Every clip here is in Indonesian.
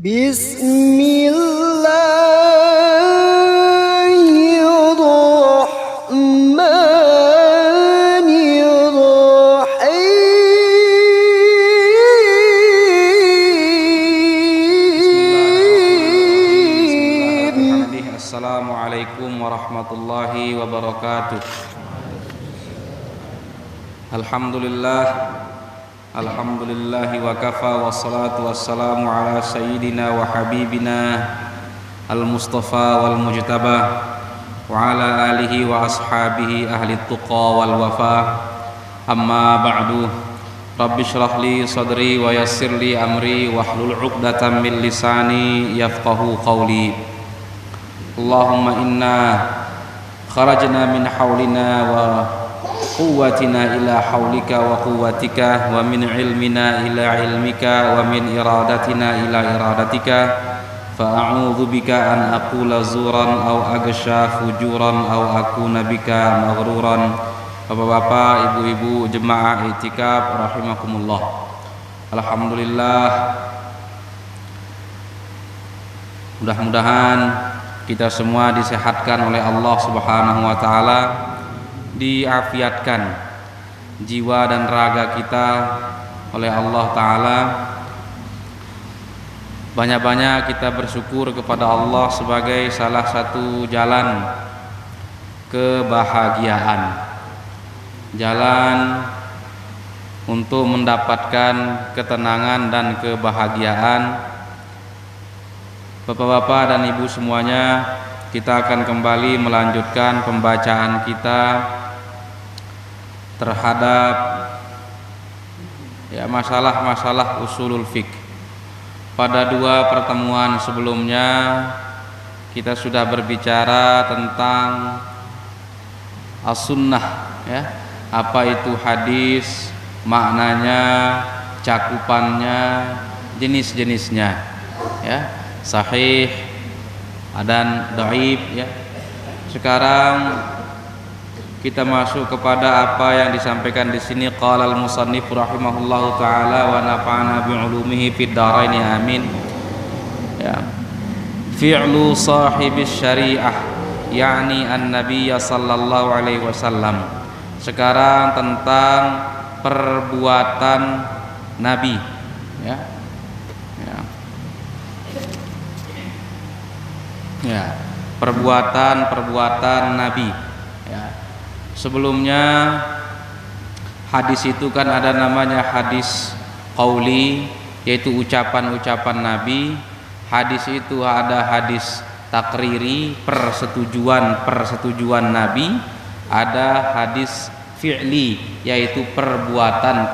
Bismillahirrahmanirrahim. Assalamualaikum warahmatullahi wabarakatuh. Alhamdulillahi wa kafa, wassalatu wassalamu ala sayyidina wa habibina al-mustafa wal mujtaba wa ala alihi wa ashabihi ahli tuqa wal wafa. Amma ba'du. Rabbi shrah li sadri wa yassir li amri wahlul 'uqdatam min lisani yafqahu qawli. Allahumma inna kharajna min haulina wa quwwatina ila haulika wa quwwatika wa min ilmina ila ilmika wa min iradatina ila iradatika fa a'udzu bika an aqula zuran aw aghsha fujuran aw akuna bika maghruran. Bapak-bapak, ibu-ibu jemaah i'tikaf rahimakumullah. Alhamdulillah, mudah-mudahan kita semua disehatkan oleh Allah Subhanahu wa taala, diafiatkan jiwa dan raga kita oleh Allah taala. Banyak-banyak kita bersyukur kepada Allah sebagai salah satu jalan kebahagiaan, jalan untuk mendapatkan ketenangan dan kebahagiaan. Bapak-bapak dan ibu semuanya, kita akan kembali melanjutkan pembacaan kita terhadap masalah-masalah usulul fiqh. Pada dua pertemuan sebelumnya kita sudah berbicara tentang as-sunnah, apa itu hadis, maknanya, cakupannya, jenis-jenisnya, sahih dan dhaif. Sekarang kita masuk kepada apa yang disampaikan di sini. Qala al-musannif rahimahullahu taala wa nafa'ana bi 'ulumihi fid dharain amin. Fi'lu sahibis syariah, yakni an-nabiy sallallahu alaihi wasallam. Sekarang tentang perbuatan nabi, perbuatan nabi. Sebelumnya hadis itu kan ada namanya hadis qauli, yaitu ucapan-ucapan nabi. Hadis itu ada hadis takriri, persetujuan nabi. Ada hadis fi'li, yaitu perbuatan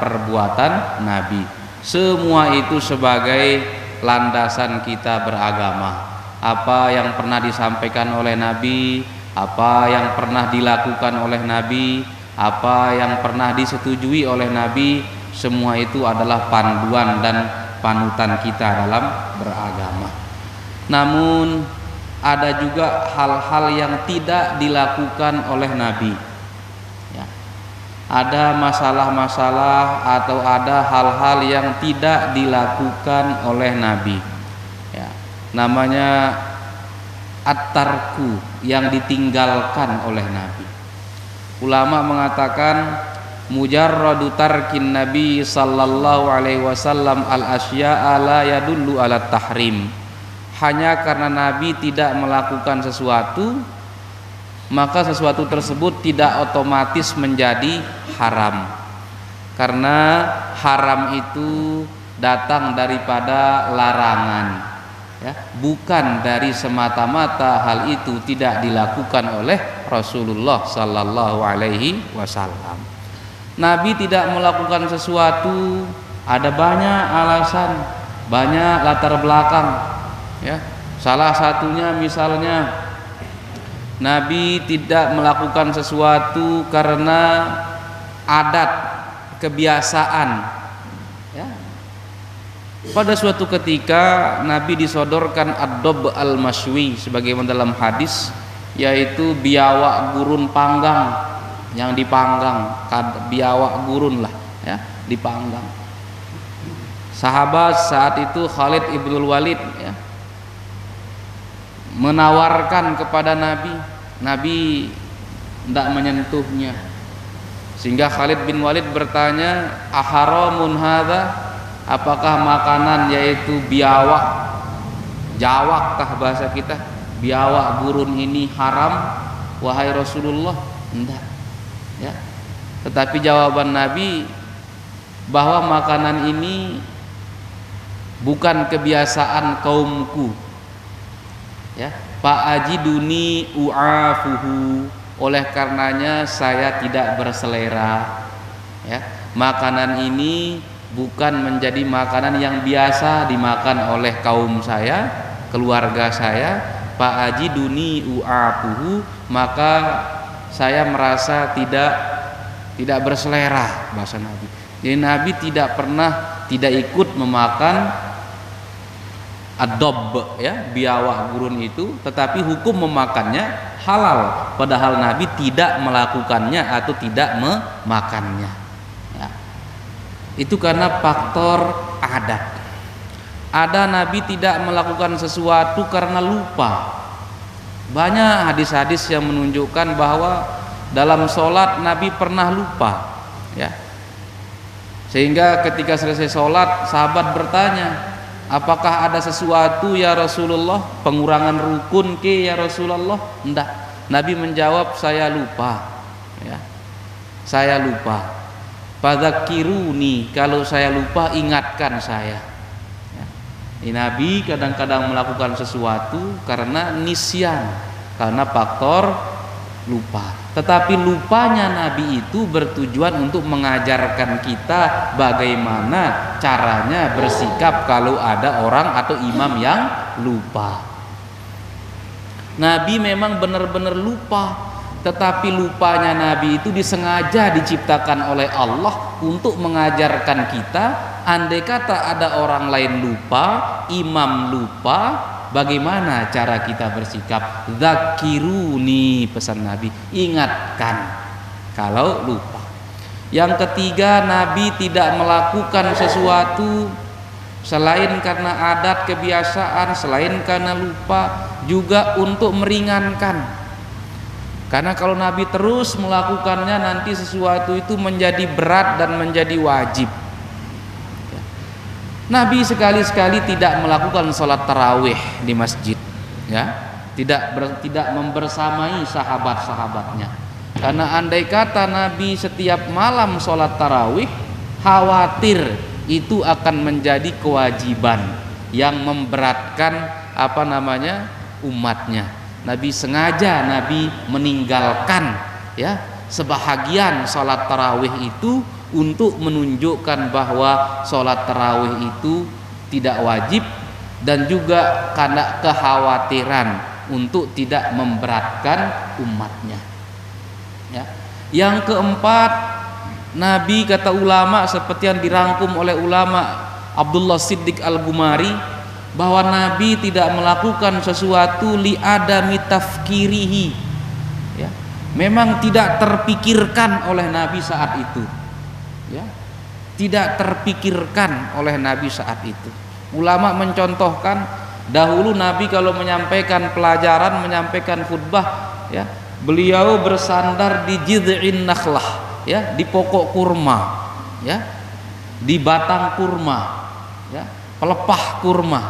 nabi. Semua itu sebagai landasan kita beragama. Apa yang pernah disampaikan oleh nabi, apa yang pernah dilakukan oleh nabi, apa yang pernah disetujui oleh nabi, semua itu adalah panduan dan panutan kita dalam beragama. Namun ada juga hal-hal yang tidak dilakukan oleh nabi. Ada masalah-masalah atau ada hal-hal yang tidak dilakukan oleh nabi. Namanya at-tarku, yang ditinggalkan oleh nabi. Ulama mengatakan mujarradu tarkin nabi sallallahu alaihi wasallam al-asya'a la yadullu ala tahrim. Hanya karena nabi tidak melakukan sesuatu, maka sesuatu tersebut tidak otomatis menjadi haram. Karena haram itu datang daripada larangan, bukan dari semata-mata hal itu tidak dilakukan oleh Rasulullah sallallahu alaihi wasallam. Nabi tidak melakukan sesuatu, ada banyak alasan, banyak latar belakang. Salah satunya misalnya Nabi tidak melakukan sesuatu karena adat, kebiasaan. Pada suatu ketika Nabi disodorkan ad-dob al-mashwi, sebagaimana dalam hadis, yaitu biawak gurun panggang yang dipanggang, biawak gurun lah, dipanggang. sahabat saat itu Khalid ibnul Walid ya, menawarkan kepada Nabi, Nabi tidak menyentuhnya, sehingga Khalid bin Walid bertanya, aharamun hadza, apakah makanan yaitu biawak, jawak tah bahasa kita, biawak burun ini haram wahai Rasulullah? Enggak ya. Tetapi jawaban Nabi bahwa makanan ini bukan kebiasaan kaumku ya, fa'ajiduni u'afuhu, oleh karenanya saya tidak berselera ya. Makanan ini bukan menjadi makanan yang biasa dimakan oleh kaum saya, keluarga saya. Fa'ajiduni u'afuhu, maka saya merasa tidak berselera, bahasa Nabi. Jadi Nabi tidak pernah tidak ikut memakan adob ya, biawak gurun itu, tetapi hukum memakannya halal, padahal Nabi tidak melakukannya atau tidak memakannya ya. Itu karena faktor adat. Ada Nabi tidak melakukan sesuatu karena lupa. Banyak hadis-hadis yang menunjukkan bahwa dalam sholat Nabi pernah lupa ya, sehingga ketika selesai sholat sahabat bertanya, apakah ada sesuatu ya Rasulullah, pengurangan rukun ke ya Rasulullah? Enggak. Nabi menjawab, saya lupa ya, saya lupa. Fadzakiruni, kalau saya lupa ingatkan saya ya. Nabi kadang-kadang melakukan sesuatu karena nisyan, karena faktor lupa. Tetapi lupanya Nabi itu bertujuan untuk mengajarkan kita bagaimana caranya bersikap kalau ada orang atau imam yang lupa. Nabi memang benar-benar lupa, tetapi lupanya Nabi itu disengaja diciptakan oleh Allah untuk mengajarkan kita, andai kata ada orang lain lupa, imam lupa, bagaimana cara kita bersikap. Dzakiruni, pesan Nabi, ingatkan kalau lupa. Yang ketiga, Nabi tidak melakukan sesuatu selain karena adat kebiasaan, selain karena lupa, juga untuk meringankan. Karena kalau Nabi terus melakukannya, nanti sesuatu itu menjadi berat dan menjadi wajib. Nabi sekali-sekali tidak melakukan sholat tarawih di masjid ya, tidak membersamai sahabat-sahabatnya. Karena andai kata Nabi setiap malam sholat tarawih, khawatir itu akan menjadi kewajiban yang memberatkan umatnya. Nabi sengaja meninggalkan ya sebahagian sholat tarawih itu untuk menunjukkan bahwa sholat tarawih itu tidak wajib, dan juga karena kekhawatiran untuk tidak memberatkan umatnya ya. Yang keempat, Nabi, kata ulama seperti yang dirangkum oleh ulama Abdullah Siddiq Al-Gumari, bahwa Nabi tidak melakukan sesuatu li adami tafkirihi ya. Memang tidak terpikirkan oleh Nabi saat itu ya, tidak terpikirkan oleh Nabi saat itu. Ulama mencontohkan, dahulu Nabi kalau menyampaikan pelajaran, menyampaikan khutbah ya, beliau bersandar di jid'in nakhlah ya, di pokok kurma ya, di batang kurma ya, pelepah kurma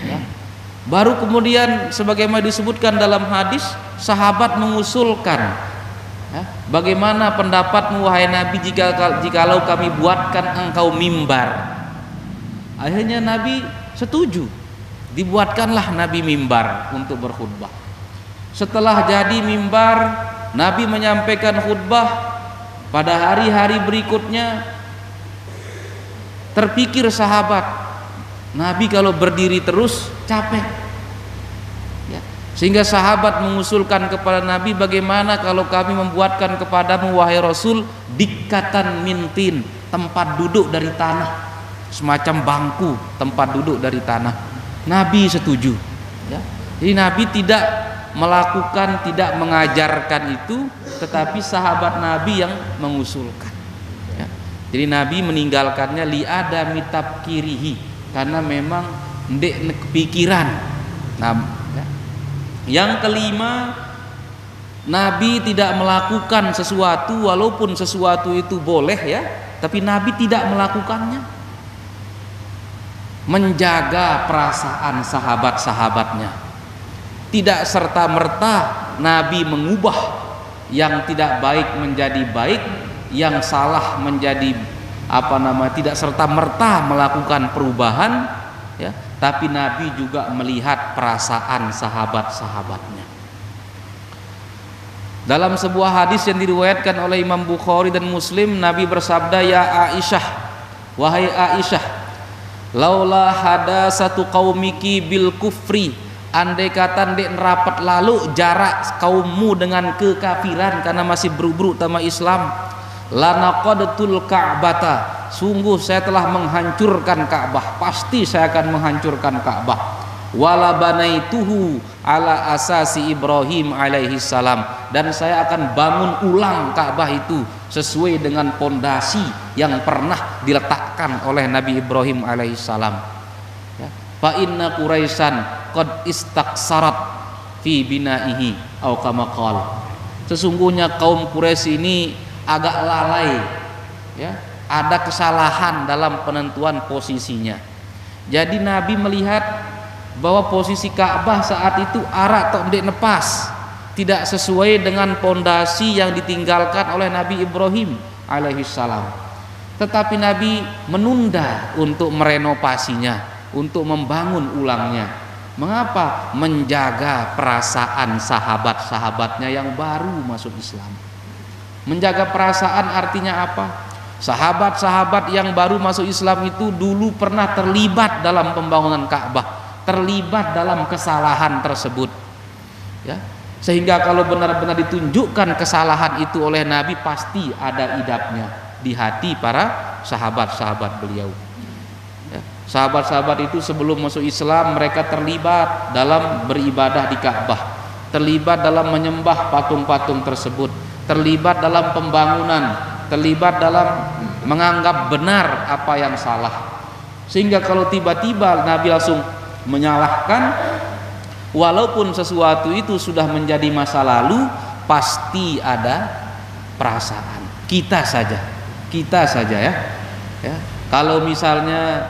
ya. Baru kemudian sebagaimana disebutkan dalam hadis, sahabat mengusulkan ya, bagaimana pendapatmu wahai Nabi jikalau kami buatkan engkau mimbar. Akhirnya Nabi setuju, dibuatkanlah Nabi mimbar untuk berkhutbah. Setelah jadi mimbar, Nabi menyampaikan khutbah. Pada hari-hari berikutnya terpikir sahabat, Nabi kalau berdiri terus capek ya. Sehingga sahabat mengusulkan kepada Nabi, bagaimana kalau kami membuatkan kepadamu wahai Rasul dikkatan mintin, tempat duduk dari tanah, semacam bangku tempat duduk dari tanah. Nabi setuju ya. Jadi Nabi tidak melakukan, tidak mengajarkan itu, tetapi sahabat Nabi yang mengusulkan ya. Jadi Nabi meninggalkannya li adami tabkirihi, karena memang ndek kepikiran. Nah, ya. Yang kelima, Nabi tidak melakukan sesuatu walaupun sesuatu itu boleh ya, tapi Nabi tidak melakukannya. Menjaga perasaan sahabat-sahabatnya. Tidak serta-merta Nabi mengubah yang tidak baik menjadi baik, yang salah menjadi tidak serta-merta melakukan perubahan ya, tapi Nabi juga melihat perasaan sahabat-sahabatnya. Dalam sebuah hadis yang diriwayatkan oleh Imam Bukhari dan Muslim, Nabi bersabda, "Ya Aisyah, wahai Aisyah, laula hadasatu qaumiki bil kufri, andai kata ndek nerapat lalu jarak kaummu dengan kekafiran karena masih buru-buru sama Islam, lanaqadatul ka'bata, sungguh saya telah menghancurkan Ka'bah, pasti saya akan menghancurkan Ka'bah. Wala banaituhu ala asasi Ibrahim alaihi salam, dan saya akan bangun ulang Ka'bah itu sesuai dengan pondasi yang pernah diletakkan oleh Nabi Ibrahim alaihi salam. Ya. Fa inna Quraisyan qad istaksarat fi binaihi au kama qala. Sesungguhnya kaum Quraisy ini agak lalai ya, ada kesalahan dalam penentuan posisinya. Jadi Nabi melihat bahwa posisi Ka'bah saat itu arak atau ndek nepas, tidak sesuai dengan pondasi yang ditinggalkan oleh Nabi Ibrahim alaihi salam. Tetapi Nabi menunda untuk merenovasinya, untuk membangun ulangnya. Mengapa? Menjaga perasaan sahabat-sahabatnya yang baru masuk Islam. Menjaga perasaan artinya apa? Sahabat-sahabat yang baru masuk Islam itu dulu pernah terlibat dalam pembangunan Ka'bah, terlibat dalam kesalahan tersebut ya, sehingga kalau benar-benar ditunjukkan kesalahan itu oleh Nabi, pasti ada idapnya di hati para sahabat-sahabat beliau ya. Sahabat-sahabat itu sebelum masuk Islam mereka terlibat dalam beribadah di Ka'bah, terlibat dalam menyembah patung-patung tersebut, terlibat dalam pembangunan, terlibat dalam menganggap benar apa yang salah, sehingga kalau tiba-tiba Nabi langsung menyalahkan, walaupun sesuatu itu sudah menjadi masa lalu, pasti ada perasaan. Kita saja ya. Kalau misalnya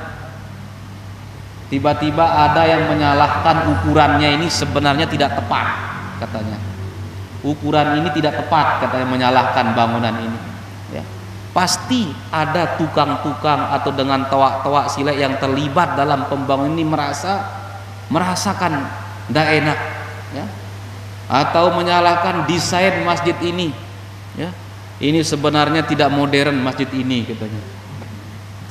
tiba-tiba ada yang menyalahkan ukurannya ini sebenarnya tidak tepat, katanya ukuran ini tidak tepat, katanya menyalahkan bangunan ini ya. Pasti ada tukang-tukang atau dengan toa-toa silek yang terlibat dalam pembangunan ini merasakan tidak enak ya, atau menyalahkan desain masjid ini ya. Ini sebenarnya tidak modern masjid ini, katanya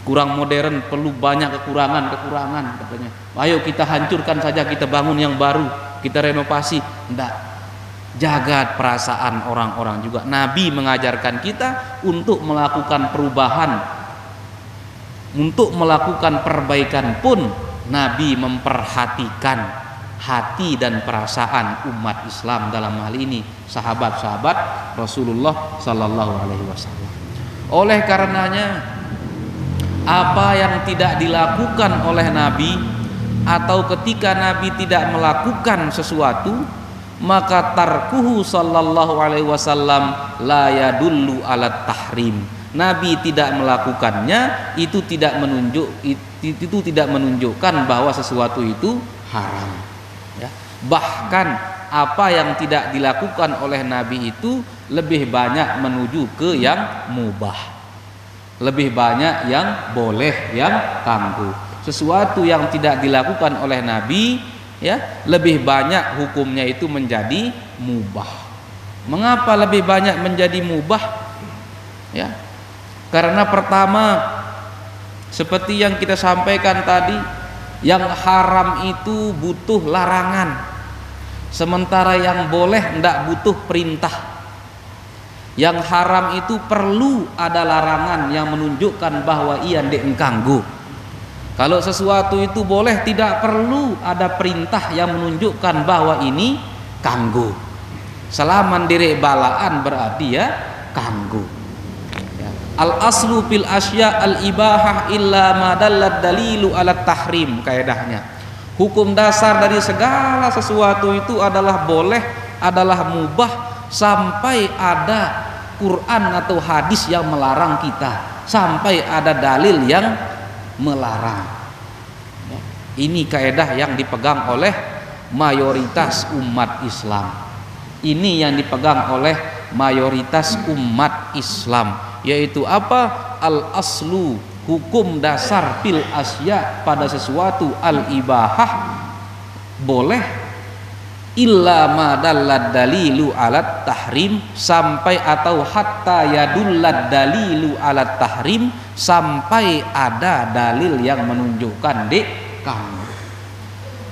kurang modern, perlu banyak kekurangan katanya. Ayo kita hancurkan saja, kita bangun yang baru, kita renovasi. Tidak. Jaga perasaan orang-orang juga. Nabi mengajarkan kita untuk melakukan perubahan, untuk melakukan perbaikan pun Nabi memperhatikan hati dan perasaan umat Islam, dalam hal ini sahabat-sahabat Rasulullah Sallallahu Alaihi Wasallam. Oleh karenanya, apa yang tidak dilakukan oleh Nabi, atau ketika Nabi tidak melakukan sesuatu, maka tarkuhu sallallahu alaihi wasallam la yadullu ala tahrim. Nabi tidak melakukannya, itu tidak menunjukkan bahwa sesuatu itu haram ya. Bahkan apa yang tidak dilakukan oleh Nabi itu lebih banyak menuju ke yang mubah, lebih banyak yang boleh, yang kanggu. Sesuatu yang tidak dilakukan oleh Nabi ya, lebih banyak hukumnya itu menjadi mubah. Mengapa lebih banyak menjadi mubah? Ya, karena pertama, seperti yang kita sampaikan tadi, yang haram itu butuh larangan, sementara yang boleh tidak butuh perintah. Yang haram itu perlu ada larangan yang menunjukkan bahwa ia ndek engkanggu. Kalau sesuatu itu boleh, tidak perlu ada perintah yang menunjukkan bahwa ini kanggo. Selama direk balaan berarti ya kanggo ya. Al aslu fil asya al ibahah illa ma dallat dalilu ala tahrim. Kaidahnya, hukum dasar dari segala sesuatu itu adalah boleh, adalah mubah sampai ada Quran atau hadis yang melarang kita, sampai ada dalil yang melarang. Ini kaidah yang dipegang oleh mayoritas umat Islam. Ini yang dipegang oleh mayoritas umat Islam, yaitu apa? Al aslu, hukum dasar fil asya, pada sesuatu, al ibahah, boleh, illa ma dallad dalilu alat tahrim, sampai atau hatta yadullad dalilu alat tahrim, sampai ada dalil yang menunjukkan kamu.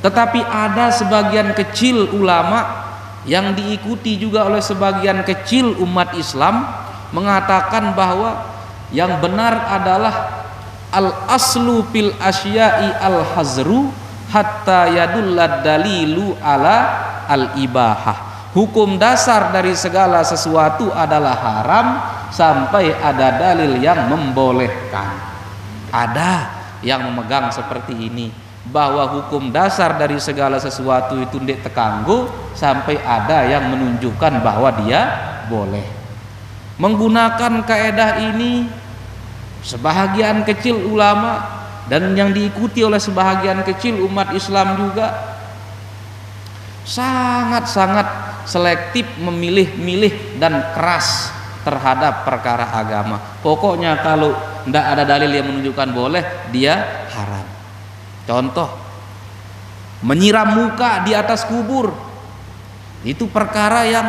Tetapi ada sebagian kecil ulama yang diikuti juga oleh sebagian kecil umat Islam mengatakan bahwa yang benar adalah al aslu fil asya'i al hazru hatta yadullad dalilu ala al ibahah. Hukum dasar dari segala sesuatu adalah haram sampai ada dalil yang membolehkan. Ada yang memegang seperti ini, bahwa hukum dasar dari segala sesuatu itu ndek tekanggu sampai ada yang menunjukkan bahwa dia boleh. Menggunakan kaedah ini sebahagian kecil ulama dan yang diikuti oleh sebahagian kecil umat Islam juga sangat-sangat selektif, memilih-milih dan keras terhadap perkara agama. Pokoknya kalau tidak ada dalil yang menunjukkan boleh, dia haram. Contoh, menyiram muka di atas kubur, itu perkara yang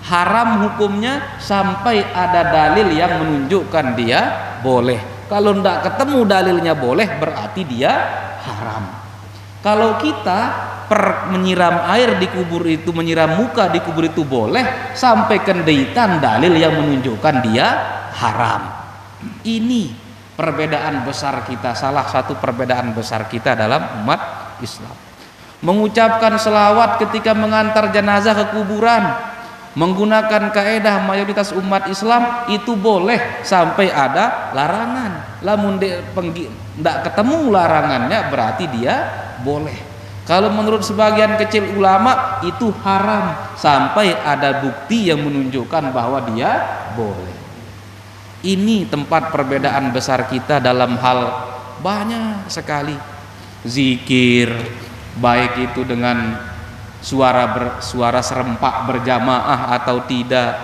haram hukumnya sampai ada dalil yang menunjukkan dia boleh. Kalau tidak ketemu dalilnya boleh, berarti dia haram. Kalau kita menyiram air di kubur itu, menyiram muka di kubur itu boleh, sampai kendaitan dalil yang menunjukkan dia haram. Ini perbedaan besar kita, salah satu perbedaan besar kita dalam umat Islam. Mengucapkan selawat ketika mengantar jenazah ke kuburan, menggunakan kaedah mayoritas umat Islam itu boleh sampai ada larangan. Lamun tidak ketemu larangannya berarti dia boleh. Kalau menurut sebagian kecil ulama itu haram sampai ada bukti yang menunjukkan bahwa dia boleh. Ini tempat perbedaan besar kita dalam hal banyak sekali. Zikir, baik itu dengan suara serempak berjamaah atau tidak,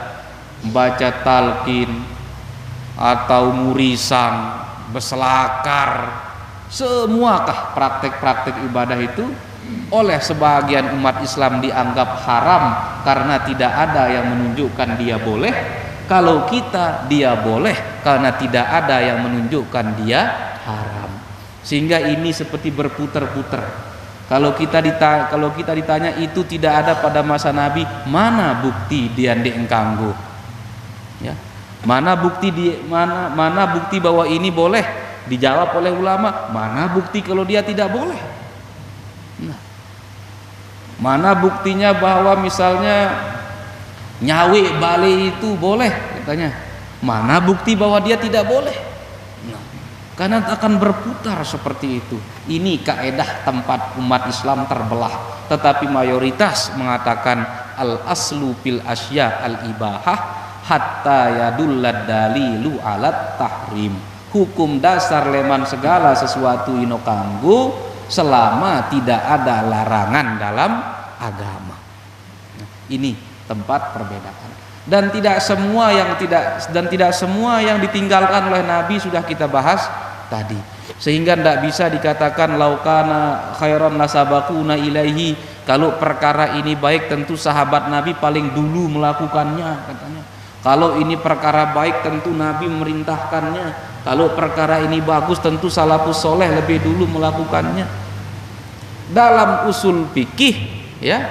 baca talqin atau murisan, berselakar, semuakah praktek-praktek ibadah itu oleh sebagian umat Islam dianggap haram karena tidak ada yang menunjukkan dia boleh. Kalau kita dia boleh karena tidak ada yang menunjukkan dia haram. Sehingga ini seperti berputar-putar. Kalau kita ditanya itu tidak ada pada masa Nabi, mana bukti dia ndek engkanggo? Ya. Mana bukti bahwa ini boleh? Dijawab oleh ulama, mana bukti kalau dia tidak boleh? Nah, mana buktinya bahwa misalnya nyawe bale itu boleh katanya? Mana bukti bahwa dia tidak boleh? Nah, karena akan berputar seperti itu. Ini kaedah tempat umat Islam terbelah. Tetapi mayoritas mengatakan al aslu fil asya al ibahah hatta yadullad dalilu alat tahrim. Hukum dasar leman segala sesuatu ino kanggo selama tidak ada larangan dalam agama. Nah, ini tempat perbedaan. Dan tidak semua yang ditinggalkan oleh Nabi sudah kita bahas tadi. Sehingga tidak bisa dikatakan laukana khairan lasabaquna ilaihi, kalau perkara ini baik tentu sahabat Nabi paling dulu melakukannya katanya. Kalau ini perkara baik tentu Nabi memerintahkannya. Kalau perkara ini bagus tentu salafus soleh lebih dulu melakukannya. Dalam usul fikih ya,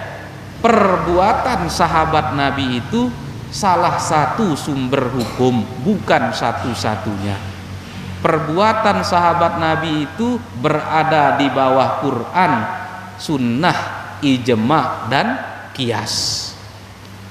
perbuatan sahabat Nabi itu salah satu sumber hukum, bukan satu-satunya. Perbuatan sahabat Nabi itu berada di bawah Quran, sunnah, ijma' dan qiyas.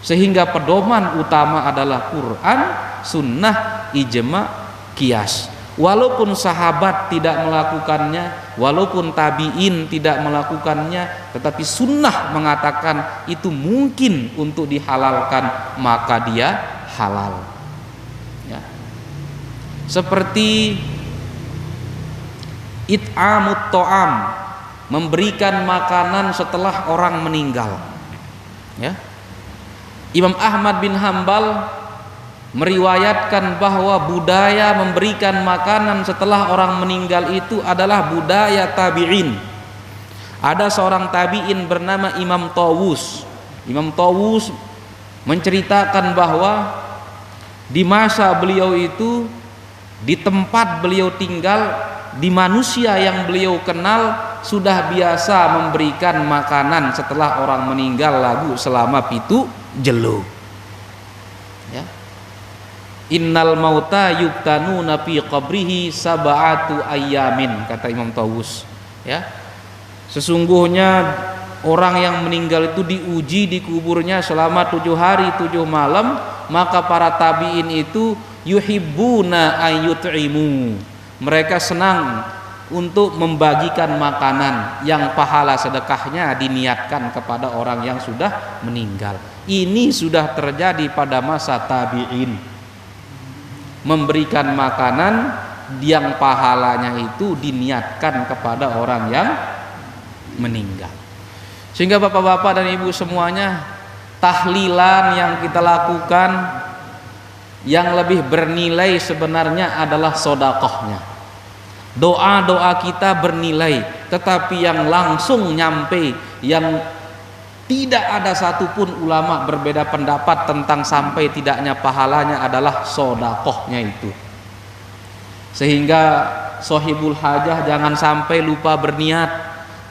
Sehingga pedoman utama adalah Quran, sunnah, ijma qiyas. Walaupun sahabat tidak melakukannya, walaupun tabi'in tidak melakukannya, tetapi sunnah mengatakan itu mungkin untuk dihalalkan, maka dia halal. Ya. Seperti it'amut ta'am, memberikan makanan setelah orang meninggal. Ya. Imam Ahmad bin Hambal meriwayatkan bahwa budaya memberikan makanan setelah orang meninggal itu adalah budaya tabi'in. Ada seorang tabi'in bernama Imam Tawus. Imam Tawus menceritakan bahwa di masa beliau itu, di tempat beliau tinggal, di manusia yang beliau kenal, sudah biasa memberikan makanan setelah orang meninggal lagu selama 7 jelo. Ya. Innal mauta yuktanuna fi qabrihi sab'atu ayyamin, kata Imam Tawus. Ya. Sesungguhnya orang yang meninggal itu diuji di kuburnya selama 7 hari 7 malam, maka para tabi'in itu yuhibbuna ayyut'imu. Mereka senang untuk membagikan makanan yang pahala sedekahnya diniatkan kepada orang yang sudah meninggal. Ini sudah terjadi pada masa tabi'in. Memberikan makanan yang pahalanya itu diniatkan kepada orang yang meninggal. Sehingga bapak-bapak dan ibu semuanya, tahlilan yang kita lakukan yang lebih bernilai sebenarnya adalah sodakohnya. Doa-doa kita bernilai, tetapi yang langsung nyampe, yang tidak ada satupun ulama berbeda pendapat tentang sampai tidaknya pahalanya adalah sodakohnya itu. Sehingga sohibul hajah jangan sampai lupa berniat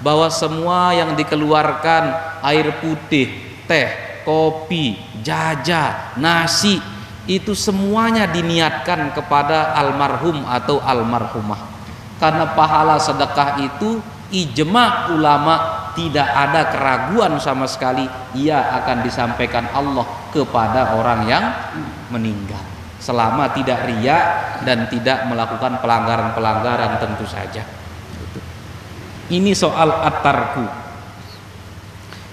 bahwa semua yang dikeluarkan, air putih, teh, kopi, jaja, nasi, itu semuanya diniatkan kepada almarhum atau almarhumah. Karena pahala sedekah itu ijma ulama, tidak ada keraguan sama sekali, ia akan disampaikan Allah kepada orang yang meninggal, selama tidak riya dan tidak melakukan pelanggaran-pelanggaran tentu saja. Ini soal at-tarku,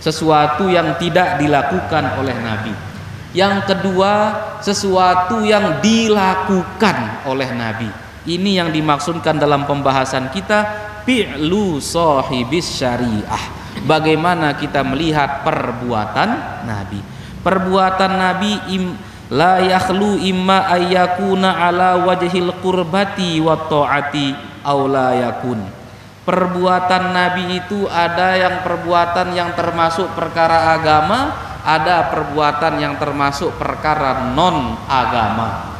sesuatu yang tidak dilakukan oleh Nabi. Yang kedua, sesuatu yang dilakukan oleh Nabi. Ini yang dimaksudkan dalam pembahasan kita fi'lu sahibis syariah. Bagaimana kita melihat perbuatan Nabi. Perbuatan Nabi la yakhlu imma ayyakuna ala wajhil qurbati wa ta'ati aw la yakun. Perbuatan Nabi itu ada yang perbuatan yang termasuk perkara agama, ada perbuatan yang termasuk perkara non agama.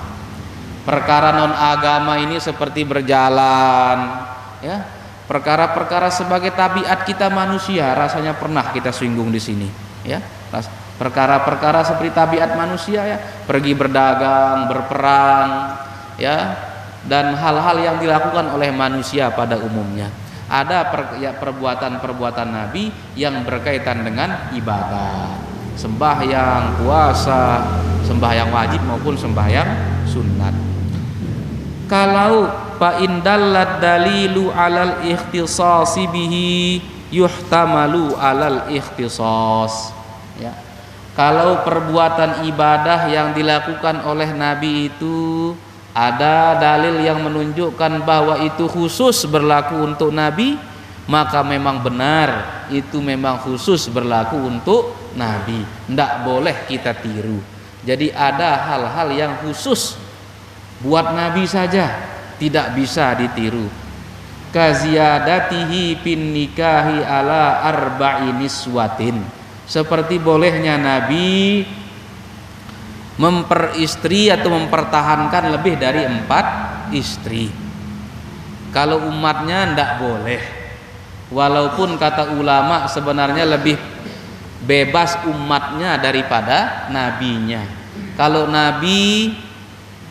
Perkara non agama ini seperti berjalan, ya. Perkara-perkara sebagai tabiat kita manusia, rasanya pernah kita singgung di sini, ya. Perkara-perkara seperti tabiat manusia, ya, pergi berdagang, berperang, ya, dan hal-hal yang dilakukan oleh manusia pada umumnya. Ada perbuatan-perbuatan Nabi yang berkaitan dengan ibadah, sembahyang, puasa, sembahyang wajib maupun sembahyang sunat. Kalau fa indallad dalilu alal ikhtisasi bihi yuhtamalu alal ikhtisas, ya. Kalau perbuatan ibadah yang dilakukan oleh Nabi itu ada dalil yang menunjukkan bahwa itu khusus berlaku untuk Nabi, maka memang benar itu memang khusus berlaku untuk Nabi, tidak boleh kita tiru. Jadi ada hal-hal yang khusus buat Nabi saja, tidak bisa ditiru. Kaziyadatihi pin nikahi ala arba'in niswatin, seperti bolehnya Nabi memperistri atau mempertahankan lebih dari 4 istri. Kalau umatnya tidak boleh, walaupun kata ulama sebenarnya lebih bebas umatnya daripada nabinya. Kalau Nabi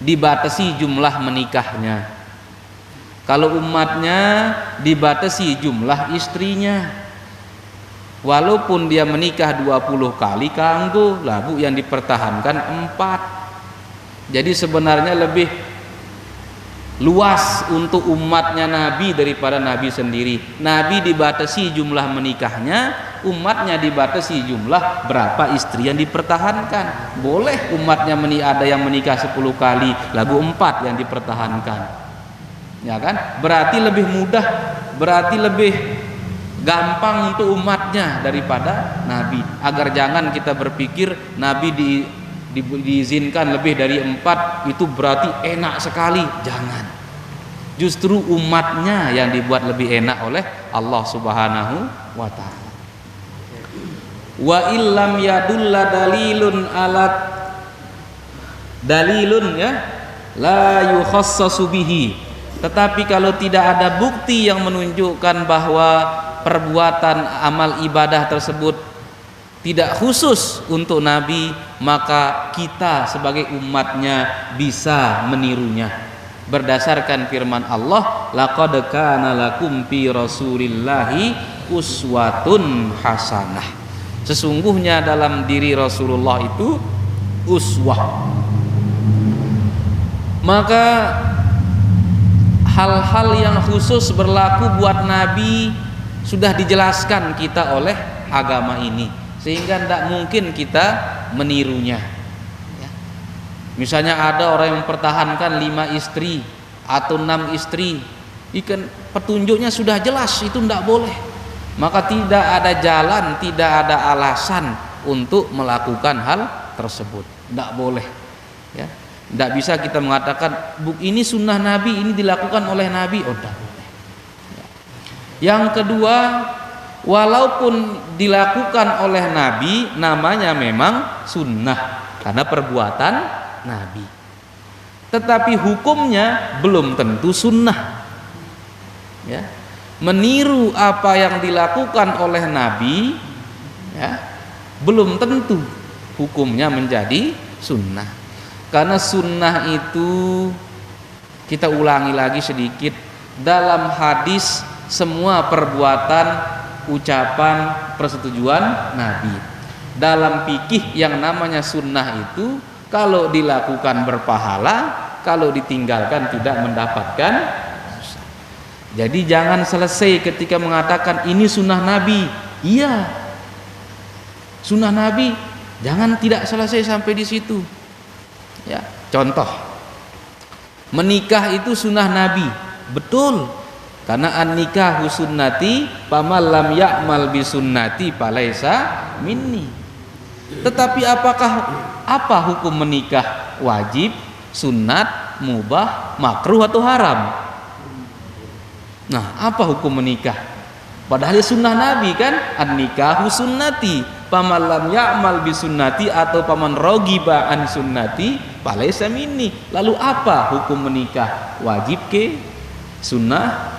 dibatasi jumlah menikahnya, kalau umatnya dibatasi jumlah istrinya. Walaupun dia menikah 20 kali kanggo, lagu yang dipertahankan 4. Jadi sebenarnya lebih luas untuk umatnya Nabi daripada Nabi sendiri. Nabi dibatasi jumlah menikahnya, umatnya dibatasi jumlah berapa istri yang dipertahankan. Boleh umatnya ada yang menikah 10 kali, lagu 4 yang dipertahankan, ya kan? Berarti lebih mudah, berarti lebih gampang untuk umatnya daripada Nabi. Agar jangan kita berpikir Nabi diizinkan lebih dari 4 itu berarti enak sekali. Jangan, justru umatnya yang dibuat lebih enak oleh Allah Subhanahu wa ta'ala. Wa illam yadulla dalilun ya la yukhassasu bihi. Tetapi kalau tidak ada bukti yang menunjukkan bahwa perbuatan amal ibadah tersebut tidak khusus untuk Nabi, maka kita sebagai umatnya bisa menirunya berdasarkan firman Allah, laqad kana lakum fi rasulillahi uswatun hasanah. Sesungguhnya dalam diri Rasulullah itu uswah. Maka hal-hal yang khusus berlaku buat Nabi sudah dijelaskan kita oleh agama ini, sehingga tidak mungkin kita menirunya. Misalnya ada orang yang mempertahankan 5 istri atau 6 istri, ikan petunjuknya sudah jelas itu tidak boleh. Maka tidak ada jalan, tidak ada alasan untuk melakukan hal tersebut. Tidak boleh. Ya, tidak bisa kita mengatakan ini sunnah Nabi, ini dilakukan oleh Nabi. Oh, tidak boleh. Ya. Yang kedua, walaupun dilakukan oleh Nabi, namanya memang sunnah karena perbuatan Nabi, tetapi hukumnya belum tentu sunnah. Ya, meniru apa yang dilakukan oleh Nabi, ya, belum tentu hukumnya menjadi sunnah. Karena sunnah itu, kita ulangi lagi sedikit, dalam hadis semua perbuatan, ucapan, persetujuan Nabi. Dalam fikih yang namanya sunnah itu, kalau dilakukan berpahala, kalau ditinggalkan tidak mendapatkan dosa. Jadi jangan selesai ketika mengatakan ini sunnah Nabi. Iya, sunnah Nabi, jangan tidak selesai sampai di situ. Ya, contoh, menikah itu sunnah Nabi, betul. Karena an-nikahu sunnati, faman lam ya'mal bi sunnati falaisa minni. Tetapi apa hukum menikah? Wajib, sunat, mubah, makruh atau haram? Nah, apa hukum menikah? Padahal sunnah Nabi kan, an-nikahu sunnati, faman lam ya'mal bi sunnati atau faman raghiba an sunnati falaisa minni. Lalu apa hukum menikah? Wajib ke? Sunnah,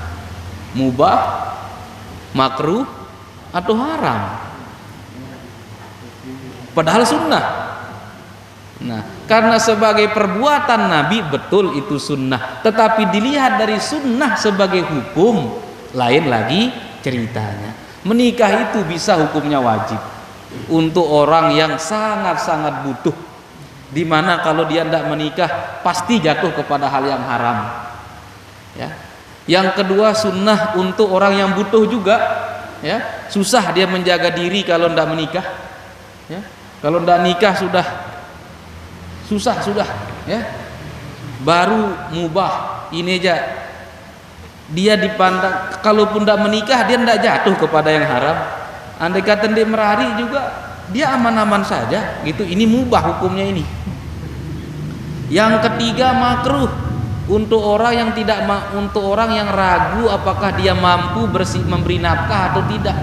mubah, makruh atau haram? Padahal sunnah. Nah, karena sebagai perbuatan Nabi betul itu sunnah, tetapi dilihat dari sunnah sebagai hukum, lain lagi ceritanya. Menikah itu bisa hukumnya wajib untuk orang yang sangat-sangat butuh, dimana kalau dia tidak menikah pasti jatuh kepada hal yang haram. Ya. Yang kedua, sunnah untuk orang yang butuh juga, ya, susah dia menjaga diri kalau tidak menikah. Ya. Kalau tidak nikah sudah susah sudah, ya. Baru mubah ini aja dia dipandang, kalaupun tidak menikah dia tidak jatuh kepada yang haram. Andai kata dia merari juga dia aman-aman saja gitu. Ini mubah hukumnya ini. Yang ketiga, makruh untuk orang yang untuk orang yang ragu apakah dia mampu memberi nafkah atau tidak.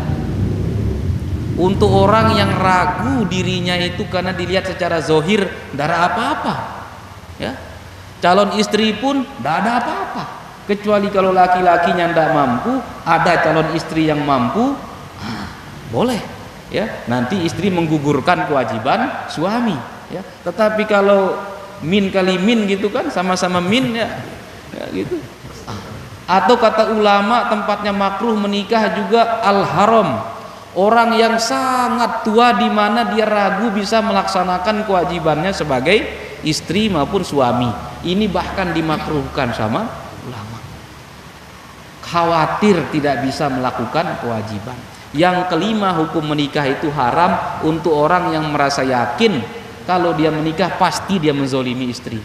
Untuk orang yang ragu dirinya itu karena dilihat secara zohir tidak ada apa-apa, ya. Calon istri pun tidak ada apa-apa, kecuali kalau laki-lakinya tidak mampu, ada calon istri yang mampu, boleh, ya. Nanti istri menggugurkan kewajiban suami, ya. Tetapi kalau min kali min gitu kan, sama-sama min, ya gitu. Atau kata ulama tempatnya makruh menikah juga al-haram. Orang yang sangat tua di mana dia ragu bisa melaksanakan kewajibannya sebagai istri maupun suami. Ini bahkan dimakruhkan sama ulama. Khawatir tidak bisa melakukan kewajiban. Yang kelima, hukum menikah itu haram untuk orang yang merasa yakin kalau dia menikah pasti dia menzolimi istri.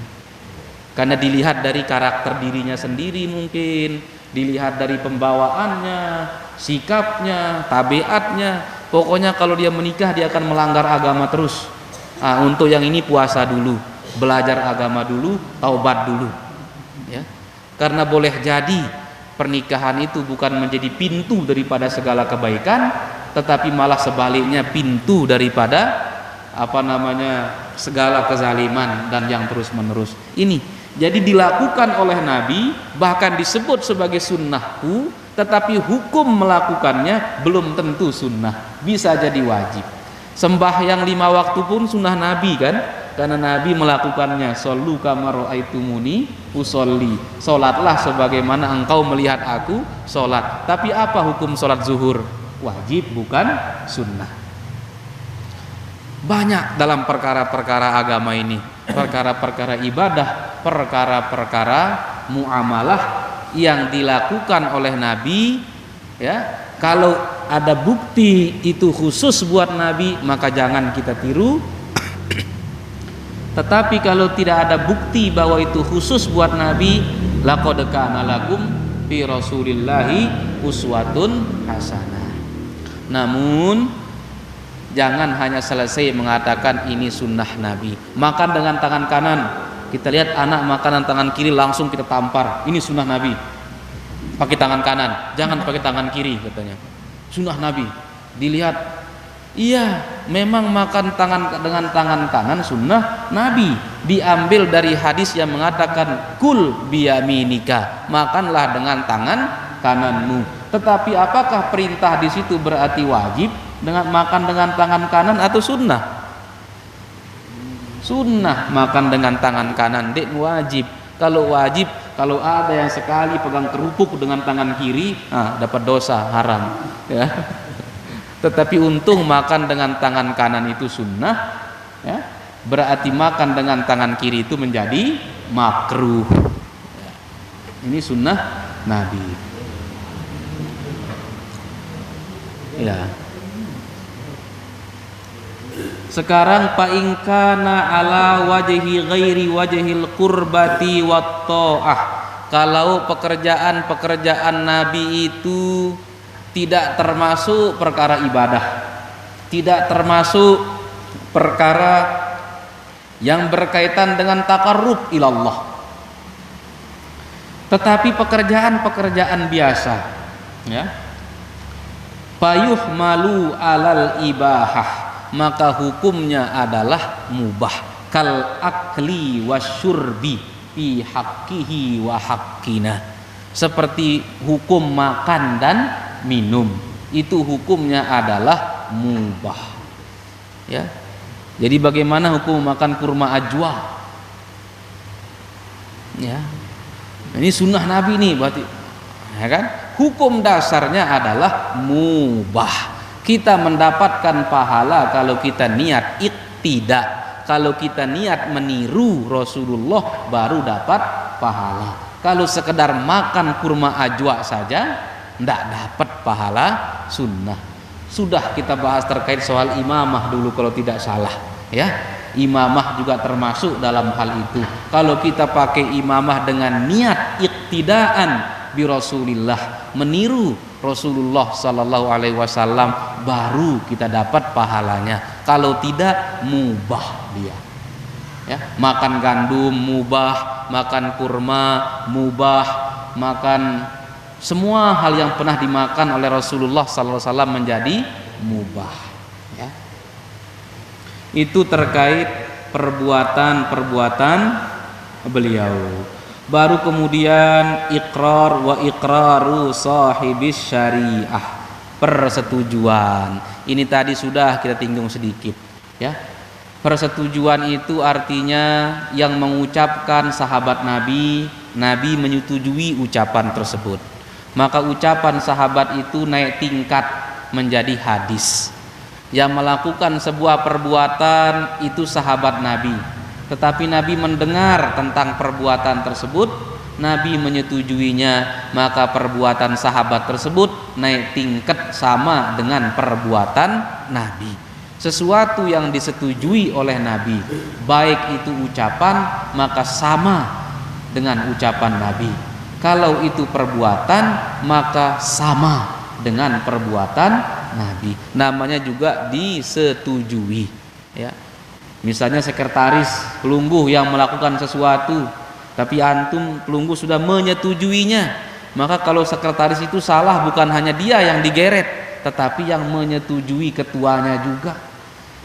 Karena dilihat dari karakter dirinya sendiri, mungkin dilihat dari pembawaannya, sikapnya, tabiatnya. Pokoknya kalau dia menikah dia akan melanggar agama terus. Untuk yang ini puasa dulu, belajar agama dulu, taubat dulu, ya. Karena boleh jadi pernikahan itu bukan menjadi pintu daripada segala kebaikan, tetapi malah sebaliknya pintu daripada segala kezaliman dan yang terus menerus. Ini jadi dilakukan oleh Nabi, bahkan disebut sebagai sunnahku, tetapi hukum melakukannya belum tentu sunnah, bisa jadi wajib. Sembahyang 5 waktu pun sunnah Nabi kan, karena Nabi melakukannya. Shollu kama ra'aitumuni usolli, solatlah sebagaimana engkau melihat aku solat. Tapi apa hukum solat zuhur? Wajib, bukan sunnah. Banyak dalam perkara-perkara agama ini, perkara-perkara ibadah, perkara-perkara muamalah yang dilakukan oleh Nabi, ya. Kalau ada bukti itu khusus buat Nabi, maka jangan kita tiru. Tetapi kalau tidak ada bukti bahwa itu khusus buat Nabi, laqad kana lakum fi rasulillahi uswatun hasanah. Namun jangan hanya selesai mengatakan ini sunnah Nabi. Makan dengan tangan kanan, kita lihat anak makanan tangan kiri langsung kita tampar, ini sunnah Nabi. Pakai tangan kanan, jangan pakai tangan kiri katanya. Sunnah Nabi. Dilihat, iya, memang makan dengan tangan kanan sunnah Nabi. Diambil dari hadis yang mengatakan kul biyaminika, makanlah dengan tangan kananmu. Tetapi apakah perintah di situ berarti wajib dengan makan dengan tangan kanan atau sunnah? Sunnah makan dengan tangan kanan, dek wajib. Kalau wajib, kalau ada yang sekali pegang kerupuk dengan tangan kiri, dapat dosa, haram, ya. Tetapi untung makan dengan tangan kanan itu sunnah, ya. Berarti makan dengan tangan kiri itu menjadi makruh. Ini sunnah Nabi. Ya. Sekarang fa in kana ala wajhi ghairi wajhil qurbati wat ta'ah. Kalau pekerjaan Nabi itu tidak termasuk perkara ibadah, tidak termasuk perkara yang berkaitan dengan taqarrub ilallah, tetapi pekerjaan biasa, ya, fayuhmalu alal ibahah, maka hukumnya adalah mubah. Kal akli wasyurbi fi haqqihi wa haqqina, seperti hukum makan dan minum itu hukumnya adalah mubah, ya. Jadi bagaimana hukum makan kurma ajwa, ya, ini sunnah Nabi nih berarti, ya kan, hukum dasarnya adalah mubah. Kita mendapatkan pahala kalau kita niat iqtida, kalau kita niat meniru Rasulullah baru dapat pahala. Kalau sekedar makan kurma ajwa saja tidak dapat pahala sunnah. Sudah kita bahas terkait soal imamah dulu kalau tidak salah, ya. Imamah juga termasuk dalam hal itu. Kalau kita pakai imamah dengan niat iqtidaan bi Rasulillah, meniru Rasulullah sallallahu alaihi wasallam, baru kita dapat pahalanya. Kalau tidak, mubah dia. Ya, makan gandum mubah, makan kurma mubah, makan semua hal yang pernah dimakan oleh Rasulullah sallallahu alaihi wasallam menjadi mubah, ya. Itu terkait perbuatan beliau. Baru kemudian iqrar wa iqraru sahibis syariah, persetujuan. Ini tadi sudah kita tinggung sedikit, ya. Persetujuan itu artinya yang mengucapkan sahabat Nabi menyetujui ucapan tersebut. Maka ucapan sahabat itu naik tingkat menjadi hadis. Yang melakukan sebuah perbuatan itu sahabat Nabi. tetapi Nabi mendengar tentang perbuatan tersebut, Nabi menyetujuinya, maka perbuatan sahabat tersebut naik tingkat sama dengan perbuatan Nabi. Sesuatu yang disetujui oleh Nabi, baik itu ucapan, maka sama dengan ucapan Nabi. Kalau itu perbuatan, maka sama dengan perbuatan Nabi. Namanya juga disetujui, ya. Misalnya sekretaris pelungguh yang melakukan sesuatu, tapi antum pelungguh sudah menyetujuinya, maka kalau sekretaris itu salah, bukan hanya dia yang digeret, tetapi yang menyetujui ketuanya juga.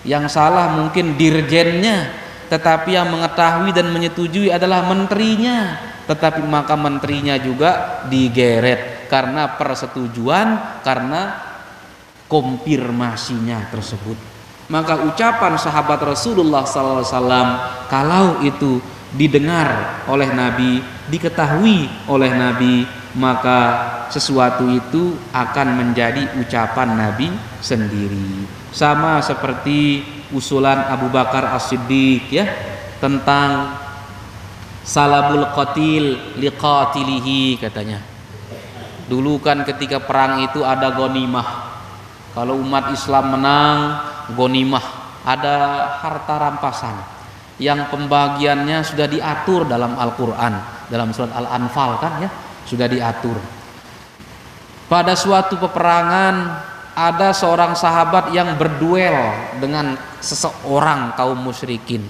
Yang salah mungkin dirjennya, tetapi yang mengetahui dan menyetujui adalah menterinya, tetapi maka menterinya juga digeret karena persetujuan, karena konfirmasinya tersebut. Maka ucapan sahabat Rasulullah SAW, kalau itu didengar oleh Nabi, diketahui oleh Nabi, maka sesuatu itu akan menjadi ucapan Nabi sendiri. Sama seperti usulan Abu Bakar As-Siddiq, ya, tentang salabul qatil liqatilihi, katanya. Dulu kan ketika perang itu ada ghanimah. Kalau umat Islam menang, ghanimah, ada harta rampasan yang pembagiannya sudah diatur dalam Al-Qur'an, dalam surat Al-Anfal kan, ya, sudah diatur. Pada suatu peperangan ada seorang sahabat yang berduel dengan seseorang kaum musyrikin.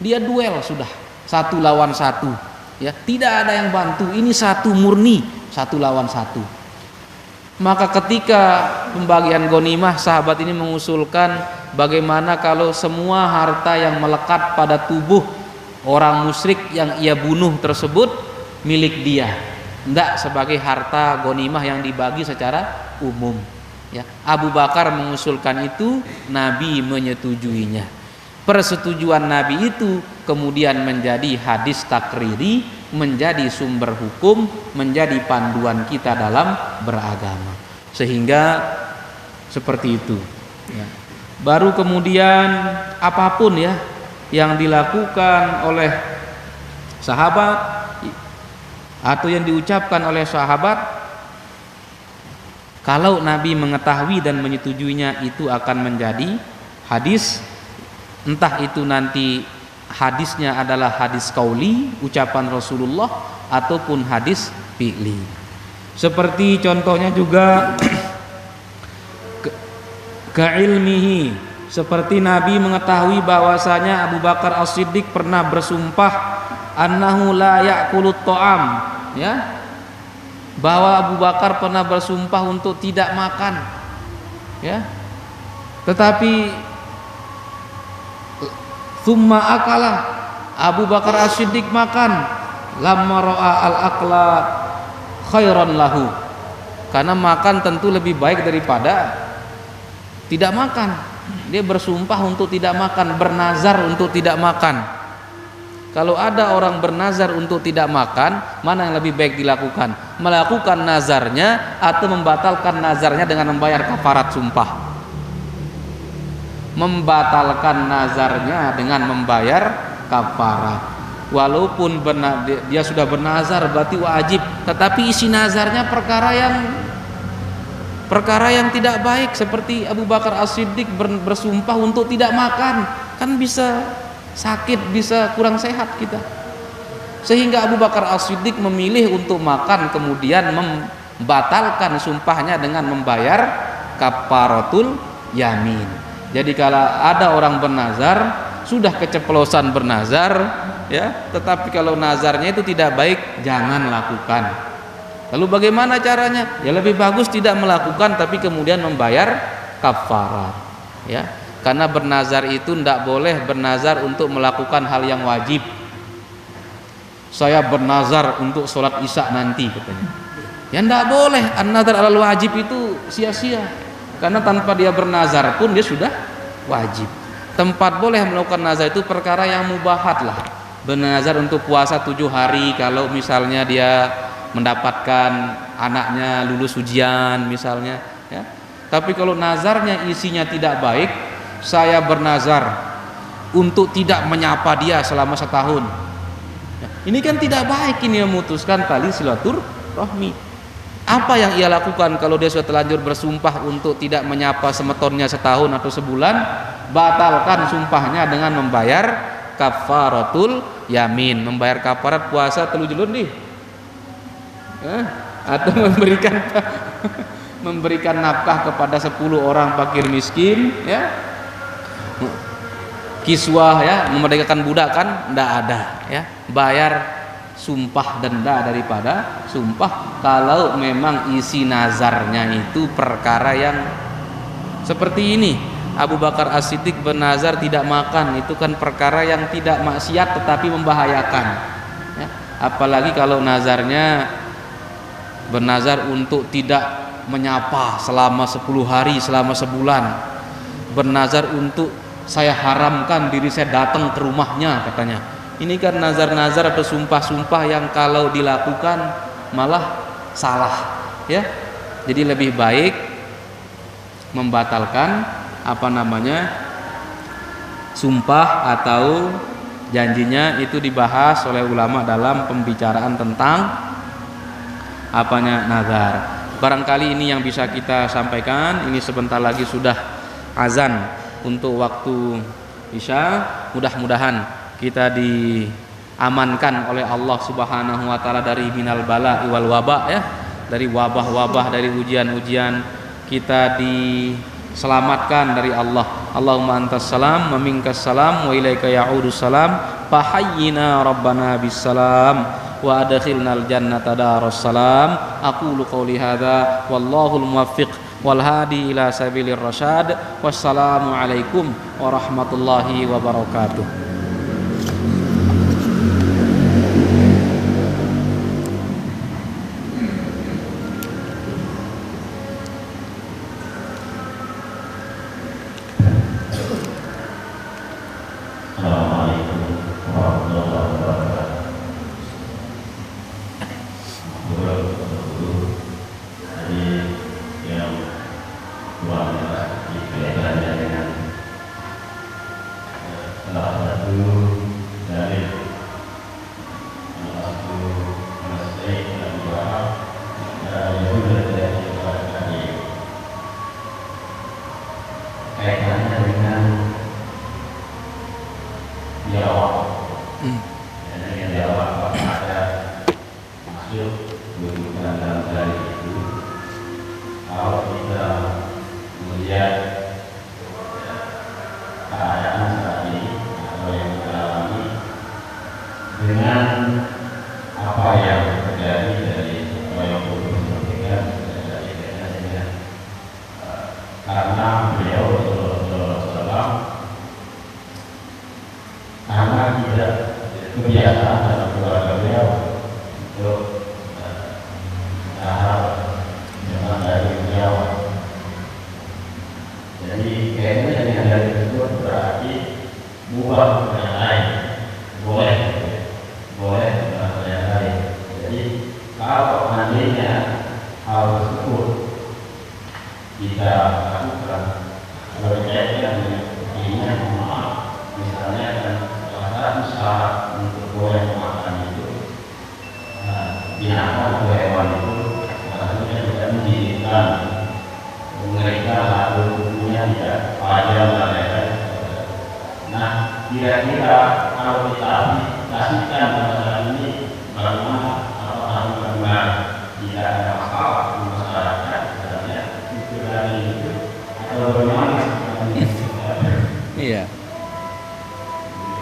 Dia duel sudah 1 lawan 1, ya, tidak ada yang bantu, ini satu murni 1 lawan 1. Maka ketika pembagian ghanimah, sahabat ini mengusulkan bagaimana kalau semua harta yang melekat pada tubuh orang musyrik yang ia bunuh tersebut milik dia, tidak sebagai harta ghanimah yang dibagi secara umum, ya. Abu Bakar mengusulkan itu, Nabi menyetujuinya. Persetujuan Nabi itu kemudian menjadi hadis takriri, menjadi sumber hukum, menjadi panduan kita dalam beragama. Sehingga seperti itu, ya. Baru kemudian apapun, ya, yang dilakukan oleh sahabat atau yang diucapkan oleh sahabat, kalau Nabi mengetahui dan menyetujuinya, itu akan menjadi hadis. Entah itu nanti hadisnya adalah hadis qauli, ucapan Rasulullah, ataupun hadis fi'li. Seperti contohnya juga keilmihi, seperti Nabi mengetahui bahwasanya Abu Bakar As-Siddiq pernah bersumpah annahu la ya'kulut ta'am, ya, bahwa Abu Bakar pernah bersumpah untuk tidak makan, ya, tetapi thumma akala, Abu Bakar As-Siddiq makan, lamma ra'a al-akla khairan lahu, karena makan tentu lebih baik daripada tidak makan. Dia bersumpah untuk tidak makan, bernazar untuk tidak makan. Kalau ada orang bernazar untuk tidak makan, mana yang lebih baik dilakukan? Melakukan nazarnya atau membatalkan nazarnya dengan membayar kafarat sumpah? Membatalkan nazarnya dengan membayar kafarat. Walaupun dia sudah bernazar berarti wajib, tetapi isi nazarnya perkara yang tidak baik, seperti Abu Bakar As-Siddiq bersumpah untuk tidak makan, kan bisa sakit, bisa kurang sehat kita. Sehingga Abu Bakar As-Siddiq memilih untuk makan, kemudian membatalkan sumpahnya dengan membayar kafaratul yamin. Jadi kalau ada orang bernazar, sudah keceplosan bernazar, ya, tetapi kalau nazarnya itu tidak baik, jangan lakukan. Lalu bagaimana caranya? Ya lebih bagus tidak melakukan, tapi kemudian membayar kafarat, ya. Karena bernazar itu tidak boleh bernazar untuk melakukan hal yang wajib. Saya bernazar untuk sholat isya nanti, katanya. Ya tidak boleh. An-nazar alal wajib itu sia-sia. Karena tanpa dia bernazar pun dia sudah wajib. Tempat boleh melakukan nazar itu perkara yang mubahat lah. Bernazar untuk puasa 7 hari kalau misalnya dia mendapatkan anaknya lulus ujian misalnya, ya. Tapi kalau nazarnya isinya tidak baik, saya bernazar untuk tidak menyapa dia selama setahun. Ini kan tidak baik, ini memutuskan tali silaturahmi. Apa yang ia lakukan kalau dia sudah terlanjur bersumpah untuk tidak menyapa semetonnya setahun atau sebulan? Batalkan sumpahnya dengan membayar kafaratul yamin, membayar kafarat puasa 3 julun nih. Atau memberikan nafkah kepada 10 orang fakir miskin, ya. Kiswah, ya, memerdekakan budak kan enggak ada, ya. Bayar sumpah denda daripada sumpah kalau memang isi nazarnya itu perkara yang seperti ini. Abu Bakar As-Siddiq bernazar tidak makan, itu kan perkara yang tidak maksiat tetapi membahayakan, ya. Apalagi kalau nazarnya bernazar untuk tidak menyapa selama 10 hari, selama sebulan, bernazar untuk saya haramkan diri saya datang ke rumahnya katanya. Ini kan nazar-nazar atau sumpah-sumpah yang kalau dilakukan malah salah, ya. Jadi lebih baik membatalkan sumpah atau janjinya. Itu dibahas oleh ulama dalam pembicaraan tentang nazar. Barangkali ini yang bisa kita sampaikan. Ini sebentar lagi sudah azan untuk waktu isya. Mudah-mudahan kita diamankan oleh Allah Subhanahu wa taala dari minal bala wal waba, ya, dari wabah-wabah, dari ujian-ujian. Kita diselamatkan dari Allah. Allahumma antas salam wa minkas salam wa ilaika ya'udus salam fahayyina rabbana bis salam wa adkhilnal jannata daras salam. Aqulu qouli hadza wallahul muwaffiq wal hadi ila sabilir rasyad. Wassalamu alaikum warahmatullahi wabarakatuh.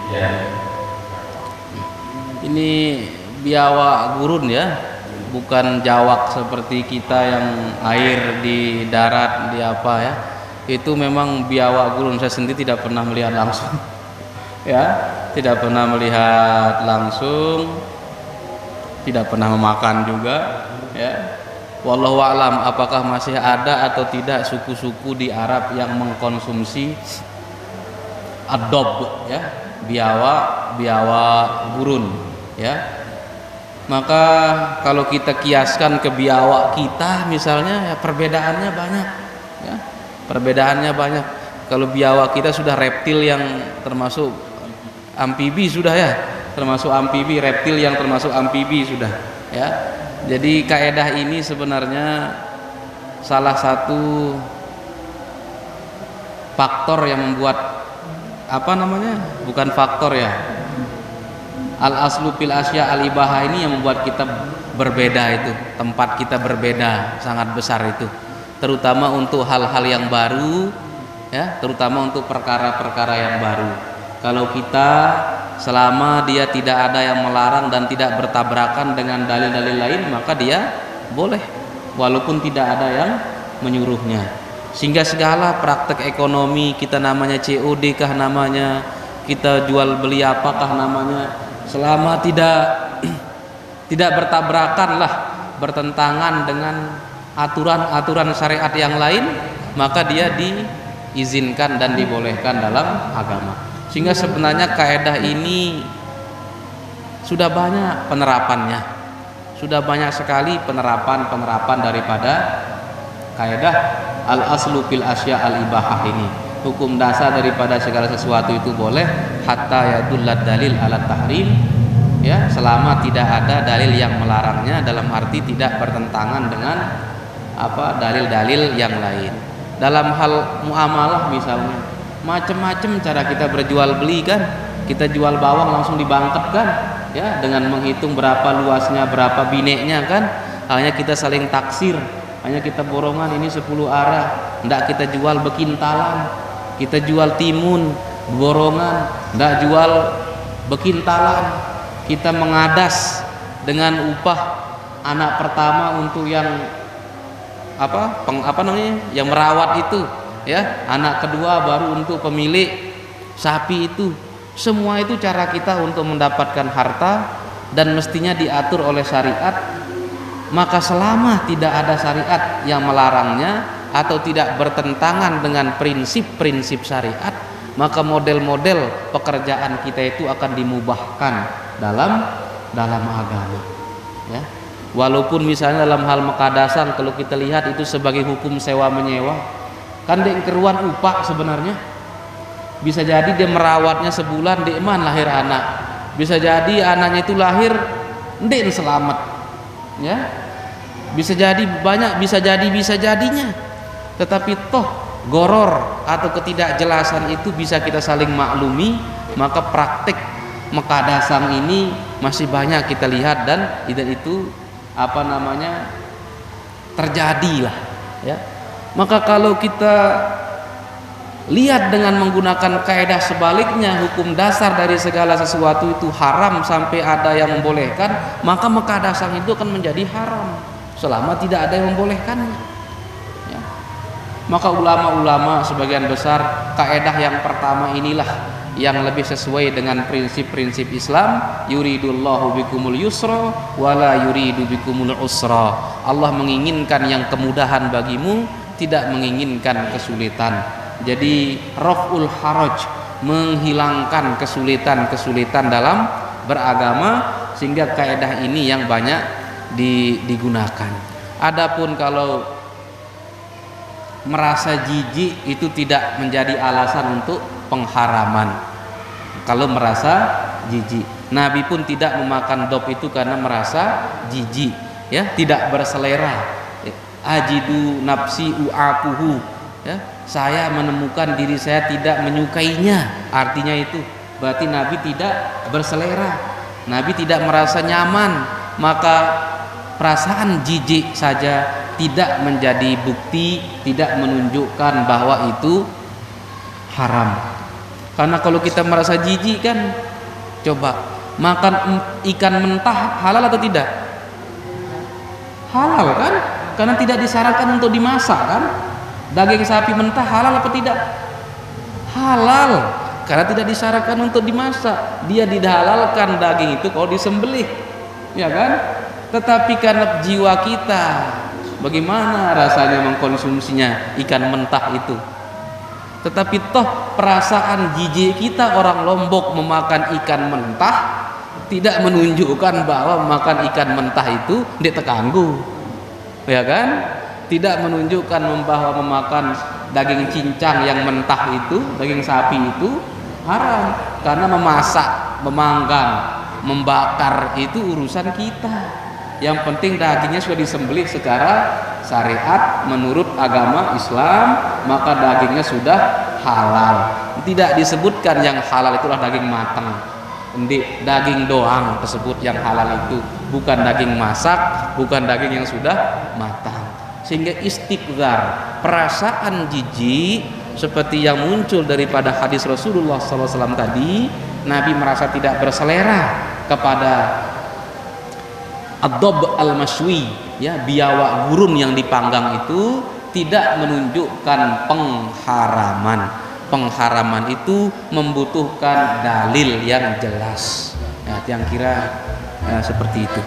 Iya. Ini biawak gurun, ya, bukan jawak seperti kita yang air di darat, di apa, ya. Itu memang biawak gurun. Saya sendiri tidak pernah melihat langsung, ya, tidak pernah melihat langsung, tidak pernah memakan juga, ya. Wallahu a'lam apakah masih ada atau tidak suku-suku di Arab yang mengkonsumsi adob, ya, biawak gurun, ya. Maka kalau kita kiaskan ke biawak kita misalnya, ya, perbedaannya banyak, ya, perbedaannya banyak. Kalau biawak kita sudah reptil yang termasuk amfibi sudah ya, termasuk amfibi, reptil yang termasuk amfibi sudah ya. Jadi kaidah ini sebenarnya salah satu faktor yang membuat apa namanya? Bukan faktor ya. Al aslu fil asya al ibahah ini yang membuat kita berbeda itu, tempat kita berbeda sangat besar itu. Terutama untuk hal-hal yang baru ya, terutama untuk perkara-perkara yang baru. Kalau kita selama dia tidak ada yang melarang dan tidak bertabrakan dengan dalil-dalil lain, maka dia boleh walaupun tidak ada yang menyuruhnya. Sehingga segala praktek ekonomi kita namanya COD kah namanya, kita jual beli apakah namanya, selama tidak bertabrakan lah, bertentangan dengan aturan-aturan syariat yang lain, maka dia diizinkan dan dibolehkan dalam agama. Sehingga sebenarnya kaidah ini sudah banyak penerapannya, sudah banyak sekali penerapan daripada kaidah al aslu fil asya al ibahah ini. Hukum dasar daripada segala sesuatu itu boleh hatta yadullad dalil ala tahrim ya, selama tidak ada dalil yang melarangnya, dalam arti tidak bertentangan dengan apa dalil-dalil yang lain. Dalam hal muamalah misalnya, macam-macam cara kita berjual beli kan. Kita jual bawang langsung dibangkep kan ya, dengan menghitung berapa luasnya, berapa bineknya kan. Hanya kita saling taksir, hanya kita borongan ini 10 arah, ndak kita jual bekintalan. Kita jual timun borongan, ndak jual bekintalan. Kita mengadas dengan upah anak pertama untuk yang apa namanya, yang merawat itu ya, anak kedua baru untuk pemilik sapi itu. Semua itu cara kita untuk mendapatkan harta dan mestinya diatur oleh syariat. Maka selama tidak ada syariat yang melarangnya atau tidak bertentangan dengan prinsip-prinsip syariat, maka model-model pekerjaan kita itu akan dimubahkan dalam agama ya. Walaupun misalnya dalam hal mekadasan, kalau kita lihat itu sebagai hukum sewa menyewa kan, dia keruan upah sebenarnya. Bisa jadi dia merawatnya sebulan, dia man lahir anak, bisa jadi anaknya itu lahir ndek selamat ya, bisa jadi banyak, bisa jadinya. Tetapi toh goror atau ketidakjelasan itu bisa kita saling maklumi, maka praktik mekadasan ini masih banyak kita lihat dan itu apa namanya terjadilah ya. Maka kalau kita lihat dengan menggunakan kaidah sebaliknya, hukum dasar dari segala sesuatu itu haram sampai ada yang membolehkan, maka mekadasan itu akan menjadi haram selama tidak ada yang membolehkannya ya. Maka ulama-ulama sebagian besar kaidah yang pertama inilah yang lebih sesuai dengan prinsip-prinsip Islam. Yuridullahu bikumul yusra wala yuridu bikumul usra. Allah menginginkan yang kemudahan bagimu, tidak menginginkan kesulitan. Jadi raf'ul haraj, menghilangkan kesulitan-kesulitan dalam beragama, sehingga kaidah ini yang banyak digunakan. Adapun kalau merasa jijik itu tidak menjadi alasan untuk pengharaman. Kalau merasa jijik, Nabi pun tidak memakan dop itu karena merasa jijik ya, tidak berselera. Ajidu nafsi u'apuhu ya, saya menemukan diri saya tidak menyukainya. Artinya itu berarti Nabi tidak berselera, Nabi tidak merasa nyaman. Maka perasaan jijik saja tidak menjadi bukti, tidak menunjukkan bahwa itu haram. Karena kalau kita merasa jijik kan, coba makan ikan mentah halal atau tidak? Halal kan? Karena tidak disarankan untuk dimasak kan? Daging sapi mentah halal apa tidak? Halal, karena tidak disarankan untuk dimasak. Dia dihalalkan daging itu kalau disembelih, ya kan? Tetapi karena jiwa kita, bagaimana rasanya mengkonsumsinya ikan mentah itu? Tetapi toh perasaan jijik kita orang Lombok memakan ikan mentah tidak menunjukkan bahwa makan ikan mentah itu tidak terganggu, ya kan? Tidak menunjukkan bahwa memakan daging cincang yang mentah itu, daging sapi itu haram, karena memasak, memanggang, membakar itu urusan kita. Yang penting dagingnya sudah disembelih secara syariat menurut agama Islam, maka dagingnya sudah halal. Tidak disebutkan yang halal itulah daging matang, daging doang tersebut yang halal itu, bukan daging masak, bukan daging yang sudah matang. Sehingga istiqzar, perasaan jijik seperti yang muncul daripada hadis Rasulullah SAW tadi, Nabi merasa tidak berselera kepada ad-dab al-mashwi, ya, biawak gurun yang dipanggang itu tidak menunjukkan pengharaman. Pengharaman itu membutuhkan dalil yang jelas. Ya, yang kira seperti itu.